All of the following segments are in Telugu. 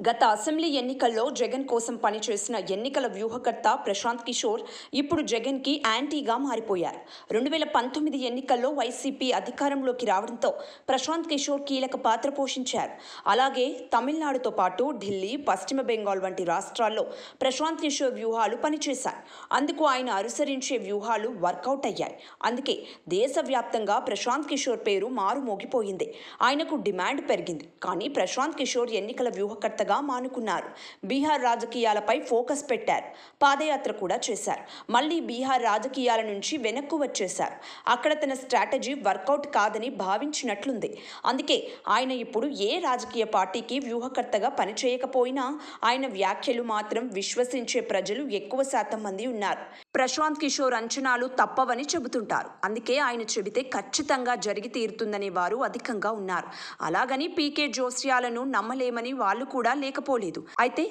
గత అసెంబ్లీ ఎన్నికల్లో జగన్ కోసం పనిచేసిన ఎన్నికల వ్యూహకర్త ప్రశాంత్ కిషోర్ ఇప్పుడు జగన్కి యాంటీగా మారిపోయారు. 2019 ఎన్నికల్లో వైసీపీ అధికారంలోకి రావడంతో ప్రశాంత్ కిషోర్ కీలక పాత్ర పోషించారు. అలాగే తమిళనాడుతో పాటు ఢిల్లీ, పశ్చిమ బెంగాల్ వంటి రాష్ట్రాల్లో ప్రశాంత్ కిషోర్ వ్యూహాలు పనిచేశాయి. అందుకు ఆయన అనుసరించే వ్యూహాలు వర్కౌట్ అయ్యాయి. అందుకే దేశవ్యాప్తంగా ప్రశాంత్ కిషోర్ పేరు మారుమోగిపోయింది. ఆయనకు డిమాండ్ పెరిగింది. కానీ ప్రశాంత్ కిషోర్ ఎన్నికల వ్యూహకర్తగా మానుకున్నారు. బీహార్ రాజకీయాలపై ఫోకస్ పెట్టారు. పాదయాత్ర కూడా చేశారు. మళ్ళీ బీహార్ రాజకీయాల నుంచి వెనక్కు వచ్చేశారు. అక్కడ తన స్ట్రాటజీ వర్కౌట్ కాదని భావించినట్లుంది. అందుకే ఆయన ఇప్పుడు ఏ రాజకీయ పార్టీకి వ్యూహకర్తగా పనిచేయకపోయినా ఆయన వ్యాఖ్యలు మాత్రం విశ్వసించే ప్రజలు ఎక్కువ శాతం మంది ఉన్నారు. ప్రశాంత్ కిషోర్ అంచనాలు తప్పవని చెబుతుంటారు. అందుకే ఆయన చెబితే ఖచ్చితంగా జరిగి తీరుతుందనే వారు అధికంగా ఉన్నారు. అలాగని పీకే జోస్యాలను నమ్మలేమని వాళ్ళు కూడా లేకపోలేదు. అయితే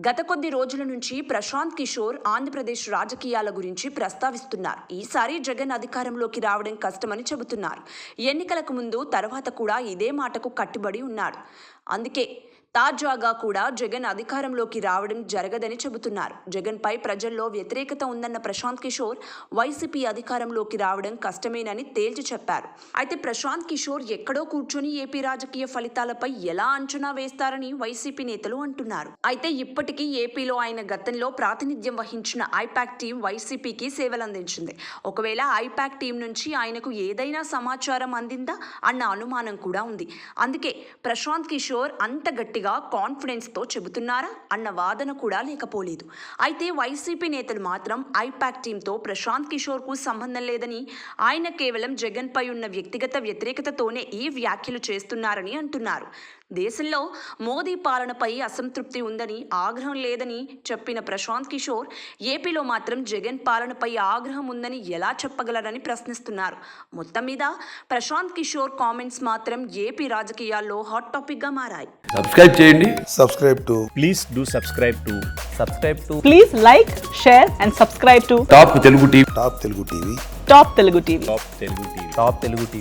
గత కొద్ది రోజుల నుంచి ప్రశాంత్ కిషోర్ ఆంధ్రప్రదేశ్ రాజకీయాల గురించి ప్రస్తావిస్తున్నారు. ఈసారి జగన్ అధికారంలోకి రావడం కష్టమని చెబుతున్నారు. ఎన్నికలకు ముందు తర్వాత కూడా ఇదే మాటకు కట్టుబడి ఉన్నారు. అందుకే తాజాగా కూడా జగన్ అధికారంలోకి రావడం జరగదని చెబుతున్నారు. జగన్పై ప్రజల్లో వ్యతిరేకత ఉందన్న ప్రశాంత్ కిషోర్ వైసీపీ అధికారంలోకి రావడం కష్టమేనని తేల్చి చెప్పారు. అయితే ప్రశాంత్ కిషోర్ ఎక్కడో కూర్చొని ఏపీ రాజకీయ ఫలితాలపై ఎలా అంచనా వేస్తారని వైసీపీ నేతలు అంటున్నారు. అయితే ఇప్పటికీ ఏపీలో ఆయన గతంలో ప్రాతినిధ్యం వహించిన ఐపాక్ టీం వైసీపీకి సేవలందించింది. ఒకవేళ ఐపాక్ టీం నుంచి ఆయనకు ఏదైనా సమాచారం అందిందా అన్న అనుమానం కూడా ఉంది. అందుకే ప్రశాంత్ కిషోర్ అంత గట్టిగా కాన్ఫిడెన్స్తో చెబుతున్నారా అన్న వాదన కూడా లేకపోలేదు. అయితే వైసీపీ నేతలు మాత్రం ఐపాక్ టీంతో ప్రశాంత్ కిషోర్కు సంబంధం లేదని, ఆయన కేవలం జగన్పై ఉన్న వ్యక్తిగత వ్యతిరేకతతోనే ఈ వ్యాఖ్యలు చేస్తున్నారని అంటున్నారు. దేశంలో మోదీ పాలనపై అసంతృప్తి ఉందని, ఆగ్రహం లేదని చెప్పిన ప్రశాంత్ కిషోర్ ఏపీలో మాత్రం జగన్ పాలనపై ఆగ్రహం ఉందని ఎలా చెప్పగలరని ప్రశ్నిస్తున్నారు. మొత్తం మీద ప్రశాంత్ కిషోర్ కామెంట్స్ మాత్రం ఏపీ రాజకీయాల్లో హాట్ టాపిక్గా మారాయి. సబ్స్క్రైబ్ చేయండి. Please do subscribe to Please like, share and subscribe to top Telugu TV. Top Telugu TV. Top Telugu TV.